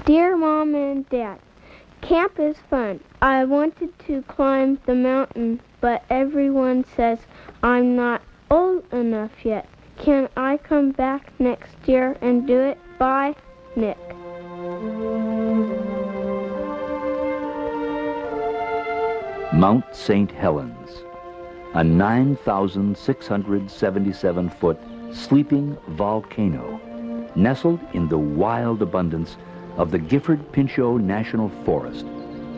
Dear Mom and Dad, camp is fun. I wanted to climb the mountain, but everyone says I'm not old enough yet. Can I come back next year and do it? Bye, Nick. Mount St. Helens, a 9,677-foot sleeping volcano nestled in the wild abundance of the Gifford-Pinchot National Forest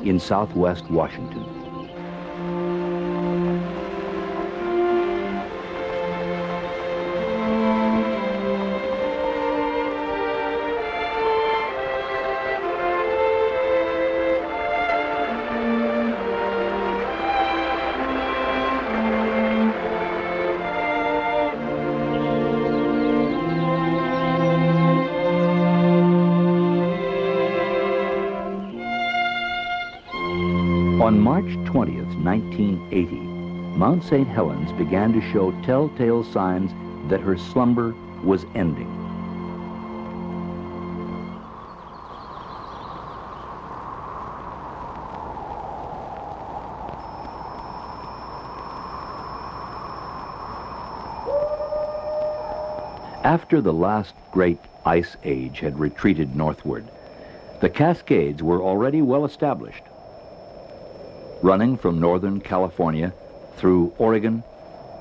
in southwest Washington. On March 20th, 1980, Mount St. Helens began to show telltale signs that her slumber was ending. After the last great ice age had retreated northward, the Cascades were already well established, running from northern California through Oregon,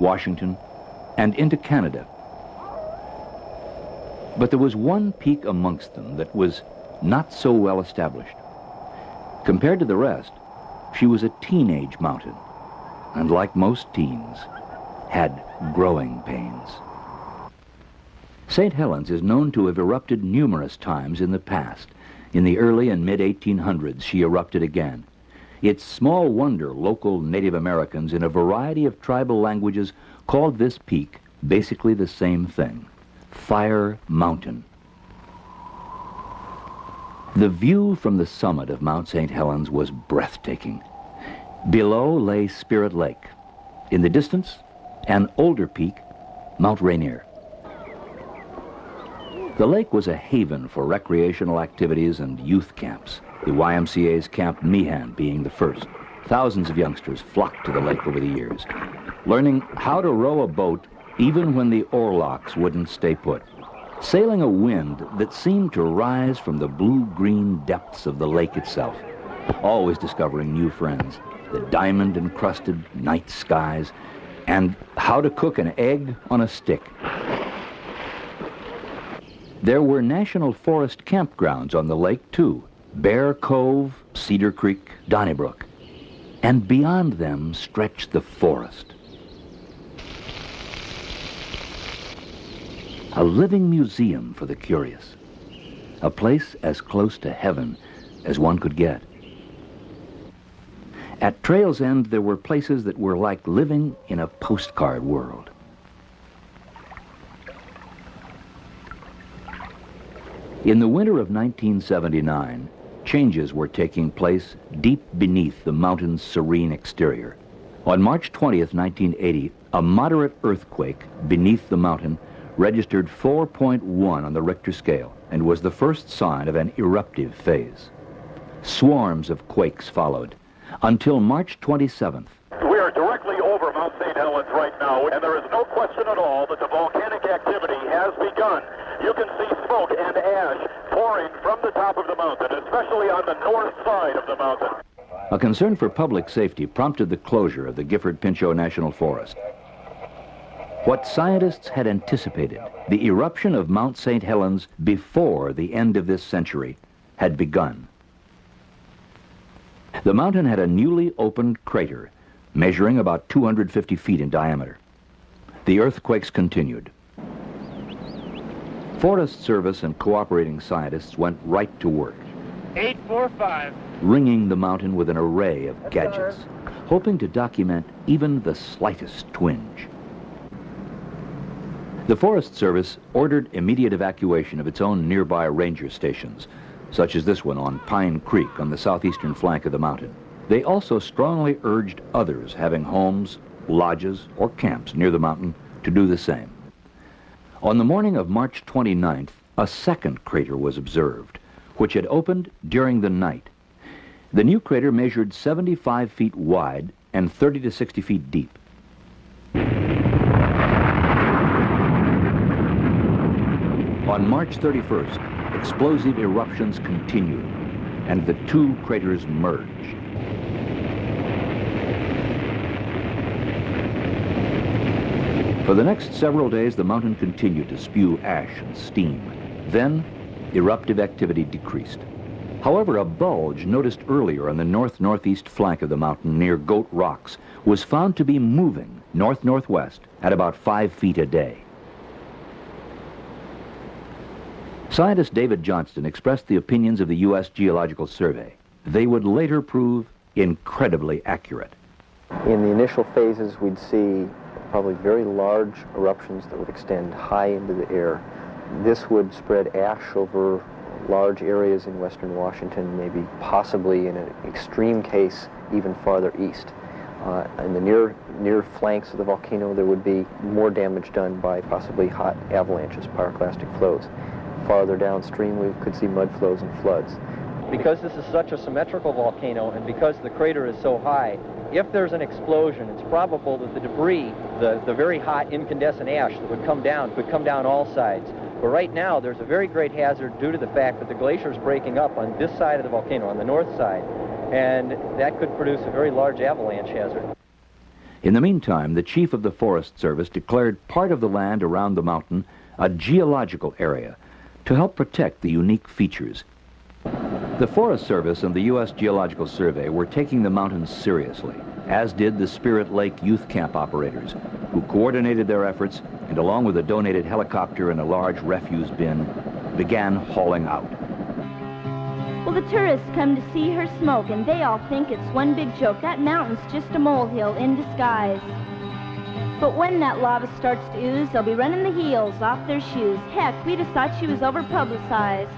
Washington, and into Canada. But there was one peak amongst them that was not so well established. Compared to the rest, she was a teenage mountain, and like most teens, had growing pains. St. Helens is known to have erupted numerous times in the past. In the early and mid-1800s, she erupted again. It's small wonder local Native Americans in a variety of tribal languages called this peak basically the same thing, Fire Mountain. The view from the summit of Mount St. Helens was breathtaking. Below lay Spirit Lake. In the distance, an older peak, Mount Rainier. The lake was a haven for recreational activities and youth camps, the YMCA's Camp Meehan being the first. Thousands of youngsters flocked to the lake over the years, learning how to row a boat even when the oarlocks wouldn't stay put, sailing a wind that seemed to rise from the blue-green depths of the lake itself, always discovering new friends, the diamond-encrusted night skies, and how to cook an egg on a stick. There were national forest campgrounds on the lake, too. Bear Cove, Cedar Creek, Donnybrook. And beyond them stretched the forest. A living museum for the curious. A place as close to heaven as one could get. At Trail's End, there were places that were like living in a postcard world. In the winter of 1979, changes were taking place deep beneath the mountain's serene exterior. On March 20th, 1980, a moderate earthquake beneath the mountain registered 4.1 on the Richter scale and was the first sign of an eruptive phase. Swarms of quakes followed until March 27th. We are directly over Mount St. Helens right now, and there is no question at all that the volcanic activity has begun. You can see smoke and ash pouring from the top of the mountain, especially on the north side of the mountain. A concern for public safety prompted the closure of the Gifford-Pinchot National Forest. What scientists had anticipated, the eruption of Mount St. Helens before the end of this century, had begun. The mountain had a newly opened crater, measuring about 250 feet in diameter. The earthquakes continued. Forest Service and cooperating scientists went right to work. 845. Ringing the mountain with an array of gadgets, hoping to document even the slightest twinge. The Forest Service ordered immediate evacuation of its own nearby ranger stations, such as this one on Pine Creek on the southeastern flank of the mountain. They also strongly urged others having homes, lodges, or camps near the mountain to do the same. On the morning of March 29th, a second crater was observed, which had opened during the night. The new crater measured 75 feet wide and 30 to 60 feet deep. On March 31st, explosive eruptions continued, and the two craters merged. For the next several days, the mountain continued to spew ash and steam. Then, eruptive activity decreased. However, a bulge noticed earlier on the north-northeast flank of the mountain near Goat Rocks was found to be moving north-northwest at about 5 feet a day. Scientist David Johnston expressed the opinions of the U.S. Geological Survey. They would later prove incredibly accurate. In the initial phases, we'd see probably very large eruptions that would extend high into the air. This would spread ash over large areas in western Washington, maybe possibly in an extreme case even farther east. In the near flanks of the volcano, there would be more damage done by possibly hot avalanches, pyroclastic flows. Farther downstream, we could see mud flows and floods. Because this is such a symmetrical volcano and because the crater is so high, if there's an explosion, it's probable that the debris, the very hot incandescent ash that would come down, could come down all sides. But right now, there's a very great hazard due to the fact that the glacier is breaking up on this side of the volcano, on the north side, and that could produce a very large avalanche hazard. In the meantime, the chief of the Forest Service declared part of the land around the mountain a geological area to help protect the unique features. The Forest Service and the U.S. Geological Survey were taking the mountains seriously, as did the Spirit Lake Youth Camp operators, who coordinated their efforts and, along with a donated helicopter and a large refuse bin, began hauling out. Well, the tourists come to see her smoke, and they all think it's one big joke. That mountain's just a molehill in disguise. But when that lava starts to ooze, they'll be running the heels off their shoes. Heck, we just thought she was over-publicized.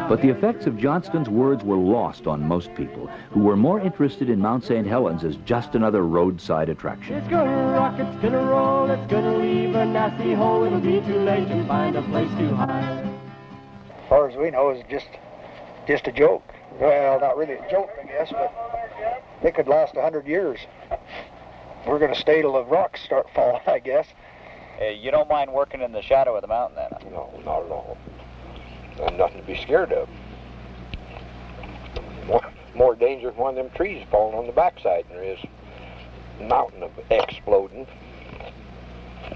But the effects of Johnston's words were lost on most people, who were more interested in Mount St. Helens as just another roadside attraction. It's gonna rock, it's gonna roll, it's gonna leave a nasty hole. It'll be too late to find a place too high. As far as we know, it's just a joke. Well, not really a joke, I guess, but it could last 100 years. We're going to stay till the rocks start falling, I guess. You don't mind working in the shadow of the mountain, then? No, not at all. There's nothing to be scared of. More danger than one of them trees falling on the backside than there is a mountain of exploding.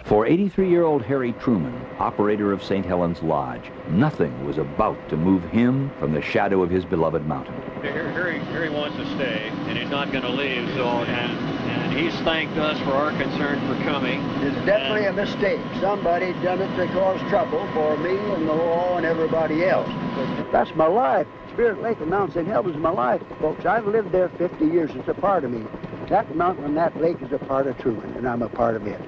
For 83-year-old Harry Truman, operator of St. Helens Lodge, nothing was about to move him from the shadow of his beloved mountain. Harry wants to stay, and he's not going to leave, so, and he's thanked us for our concern for coming. It's definitely a mistake. Somebody done it to cause trouble for me and the law and everybody else. That's my life. Spirit Lake and Mount St. Helens is my life, folks. I've lived there 50 years. It's a part of me. That mountain and that lake is a part of Truman, and I'm a part of it.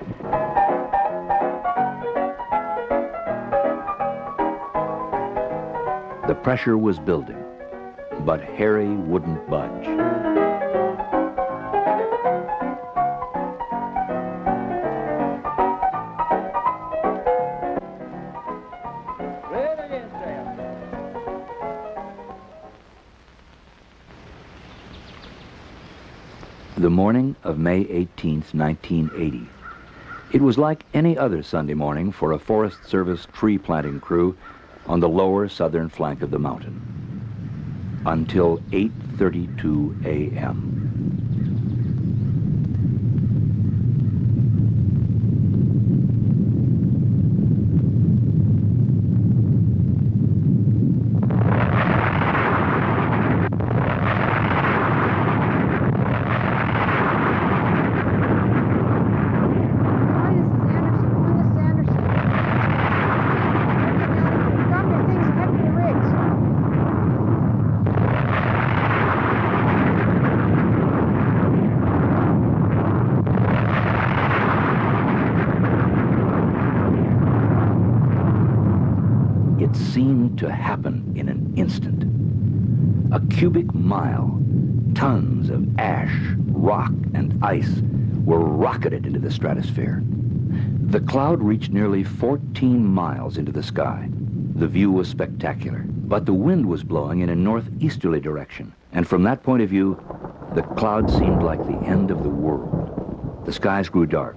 The pressure was building, but Harry wouldn't budge. The morning of May 18th, 1980. It was like any other Sunday morning for a Forest Service tree planting crew on the lower southern flank of the mountain, until 8:32 a.m. It seemed to happen in an instant. A cubic mile, tons of ash, rock, and ice were rocketed into the stratosphere. The cloud reached nearly 14 miles into the sky. The view was spectacular, but the wind was blowing in a northeasterly direction, and from that point of view, the clouds seemed like the end of the world. The skies grew dark,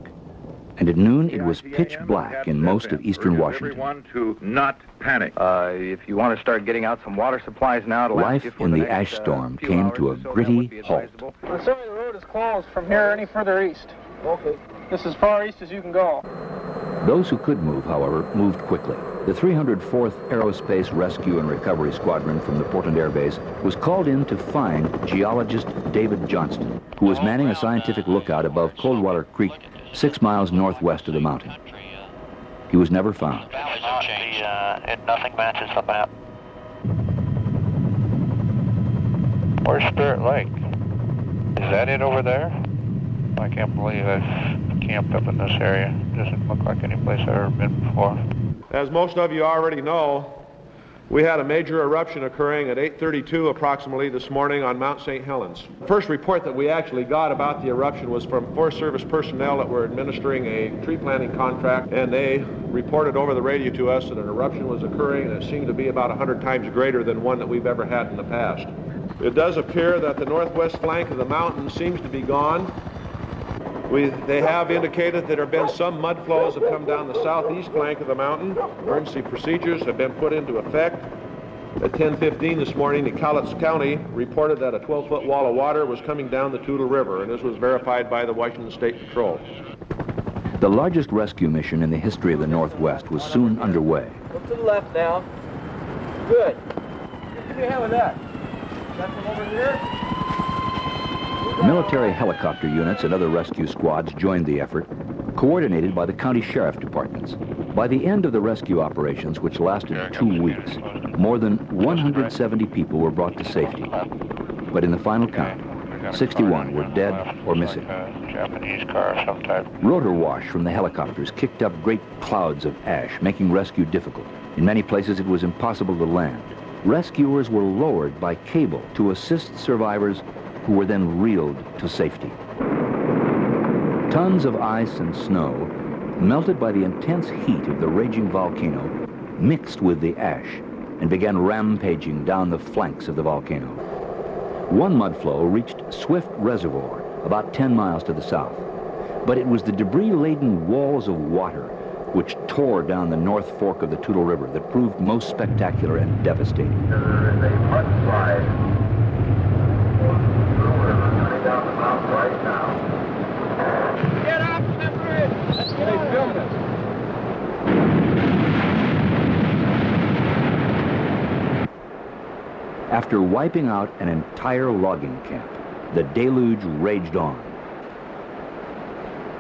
and at noon it was pitch black in most of eastern Washington. Everyone to not panic. If you want to start getting out some water supplies now to Life in the ash storm came to a gritty halt. I'm sorry, the road is closed from here any further east. Okay. This is as far east as you can go. Those who could move, however, moved quickly. The 304th Aerospace Rescue and Recovery Squadron from the Portland Air Base was called in to find geologist David Johnston, who was manning a scientific lookout above Coldwater Creek, 6 miles northwest of the mountain. He was never found. Nothing matches the map. Where's Spirit Lake? Is that it over there? I can't believe I've camped up in this area. Doesn't look like any place I've ever been before. As most of you already know, we had a major eruption occurring at 8:32 approximately this morning on Mount St. Helens. The first report that we actually got about the eruption was from Forest Service personnel that were administering a tree planting contract, and they reported over the radio to us that an eruption was occurring, and it seemed to be about 100 times greater than one that we've ever had in the past. It does appear that the northwest flank of the mountain seems to be gone. They have indicated that there have been some mud flows that have come down the southeast flank of the mountain. Emergency procedures have been put into effect. At 10:15 this morning, the Cowlitz County reported that a 12-foot wall of water was coming down the Toutle River, and this was verified by the Washington State Patrol. The largest rescue mission in the history of the Northwest was soon underway. Look to the left now. Good. What do you have with that? Got from over here? Military helicopter units and other rescue squads joined the effort, coordinated by the county sheriff departments. By the end of the rescue operations, which lasted 2 weeks, more than 170 people were brought to safety. But in the final count, 61 were dead or missing. Japanese car of some type. Rotor wash from the helicopters kicked up great clouds of ash, making rescue difficult. In many places, it was impossible to land. Rescuers were lowered by cable to assist survivors who were then reeled to safety. Tons of ice and snow, melted by the intense heat of the raging volcano, mixed with the ash and began rampaging down the flanks of the volcano. One mudflow reached Swift Reservoir, about 10 miles to the south. But it was the debris-laden walls of water which tore down the north fork of the Toutle River that proved most spectacular and devastating. There is a mudslide down the mountain right now. Get up, separate! Let's get out. Filming it. After wiping out an entire logging camp, the deluge raged on.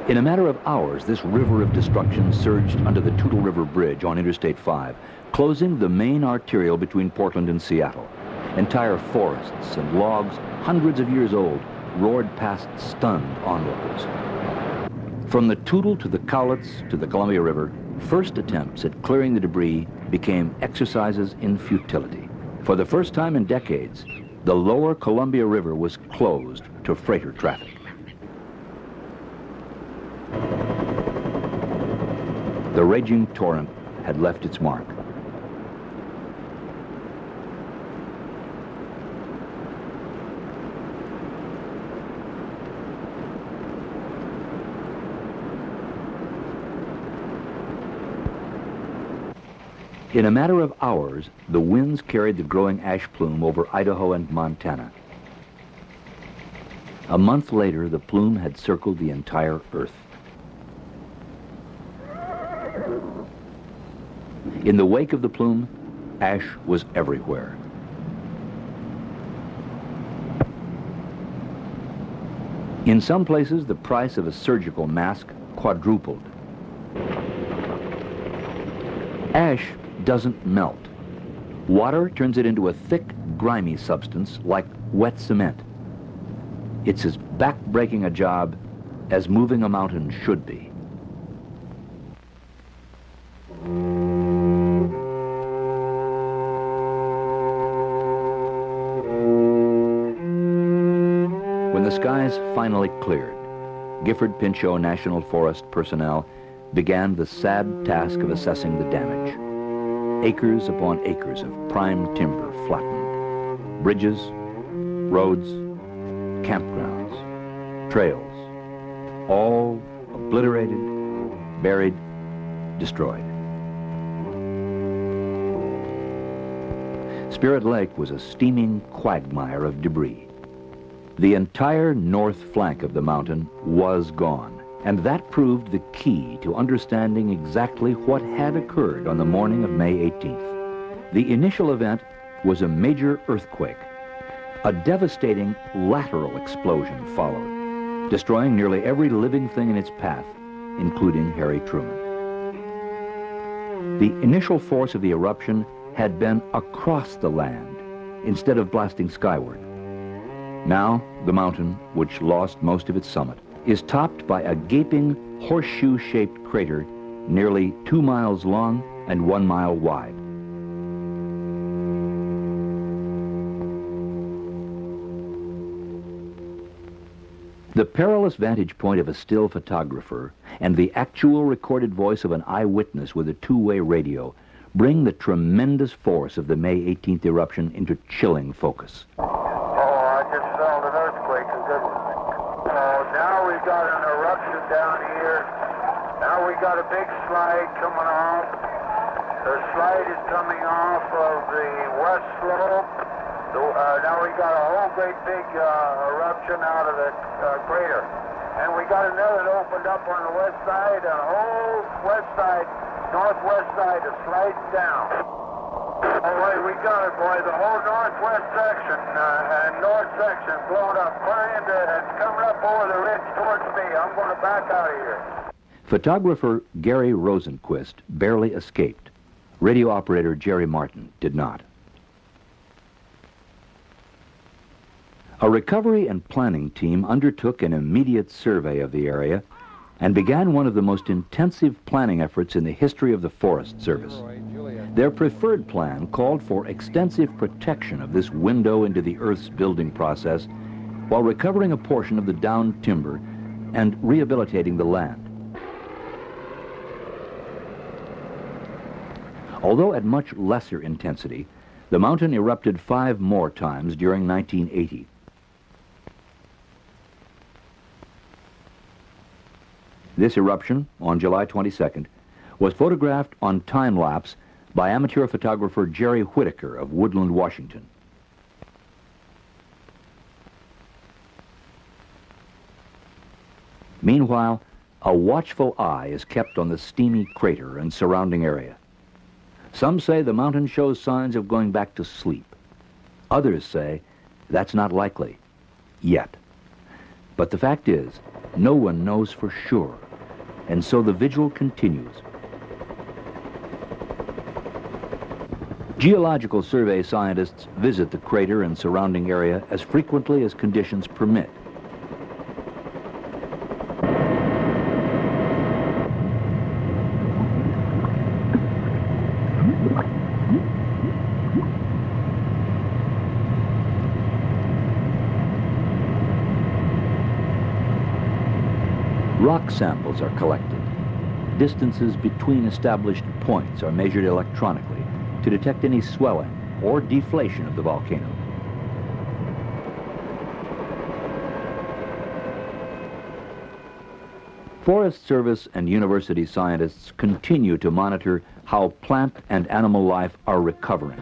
In a matter of hours, this river of destruction surged under the Toutle River Bridge on Interstate 5, closing the main arterial between Portland and Seattle. Entire forests and logs, hundreds of years old, roared past stunned onlookers. From the Toutle to the Cowlitz to the Columbia River, first attempts at clearing the debris became exercises in futility. For the first time in decades, the lower Columbia River was closed to freighter traffic. The raging torrent had left its mark. In a matter of hours, the winds carried the growing ash plume over Idaho and Montana. A month later, the plume had circled the entire Earth. In the wake of the plume, ash was everywhere. In some places, the price of a surgical mask quadrupled. Ash doesn't melt. Water turns it into a thick, grimy substance like wet cement. It's as back-breaking a job as moving a mountain should be. When the skies finally cleared, Gifford Pinchot National Forest personnel began the sad task of assessing the damage. acres upon acres of prime timber flattened. Bridges, roads, campgrounds, trails, all obliterated, buried, destroyed. Spirit Lake was a steaming quagmire of debris. The entire north flank of the mountain was gone, and that proved the key to understanding exactly what had occurred on the morning of May 18th. The initial event was a major earthquake. A devastating lateral explosion followed, destroying nearly every living thing in its path, including Harry Truman. The initial force of the eruption had been across the land instead of blasting skyward. Now, the mountain, which lost most of its summit, is topped by a gaping horseshoe-shaped crater nearly 2 miles long and 1 mile wide. The perilous vantage point of a still photographer and the actual recorded voice of an eyewitness with a two-way radio bring the tremendous force of the May 18th eruption into chilling focus. Oh, I just felt an earthquake, a good one. Oh, now we've got an eruption down here. Now we got a big slide coming off. The slide is coming off of the west slope. Now we got a whole great big eruption out of the crater. And we got another that opened up on the west side, and the whole west side, northwest side is sliding down. All right, we got it, boy. The whole northwest section and north section blown up, it's coming up over the ridge towards me. I'm going to back out of here. Photographer Gary Rosenquist barely escaped. Radio operator Jerry Martin did not. A recovery and planning team undertook an immediate survey of the area and began one of the most intensive planning efforts in the history of the Forest Service. Their preferred plan called for extensive protection of this window into the Earth's building process while recovering a portion of the downed timber and rehabilitating the land. Although at much lesser intensity, the mountain erupted 5 more times during 1980. This eruption, on July 22nd, was photographed on time-lapse by amateur photographer Jerry Whitaker of Woodland, Washington. Meanwhile, a watchful eye is kept on the steamy crater and surrounding area. Some say the mountain shows signs of going back to sleep. Others say that's not likely, yet. But the fact is, no one knows for sure, and so the vigil continues. Geological Survey scientists visit the crater and surrounding area as frequently as conditions permit. Rock samples are collected. Distances between established points are measured electronically to detect any swelling or deflation of the volcano. Forest Service and university scientists continue to monitor how plant and animal life are recovering.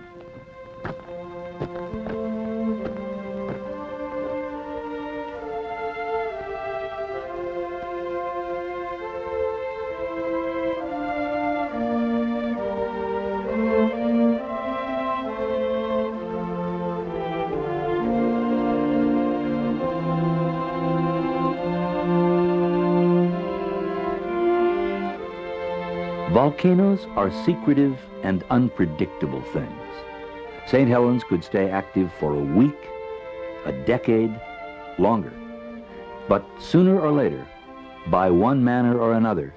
Volcanoes are secretive and unpredictable things. St. Helens could stay active for a week, a decade, longer. But sooner or later, by one manner or another,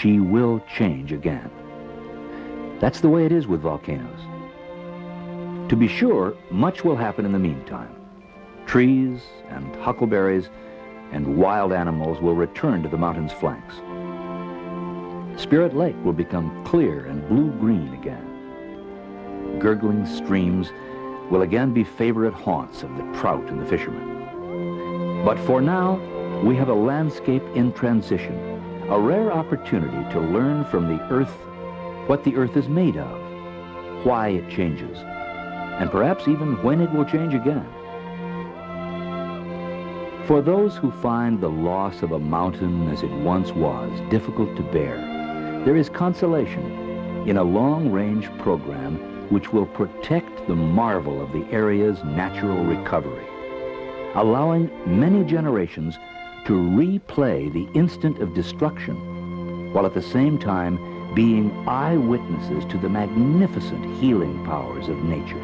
she will change again. That's the way it is with volcanoes. To be sure, much will happen in the meantime. Trees and huckleberries and wild animals will return to the mountain's flanks. Spirit Lake will become clear and blue-green again. gurgling streams will again be favorite haunts of the trout and the fishermen. But for now, we have a landscape in transition, a rare opportunity to learn from the earth what the earth is made of, why it changes, and perhaps even when it will change again. For those who find the loss of a mountain as it once was difficult to bear, there is consolation in a long-range program which will protect the marvel of the area's natural recovery, allowing many generations to replay the instant of destruction, while at the same time being eyewitnesses to the magnificent healing powers of nature.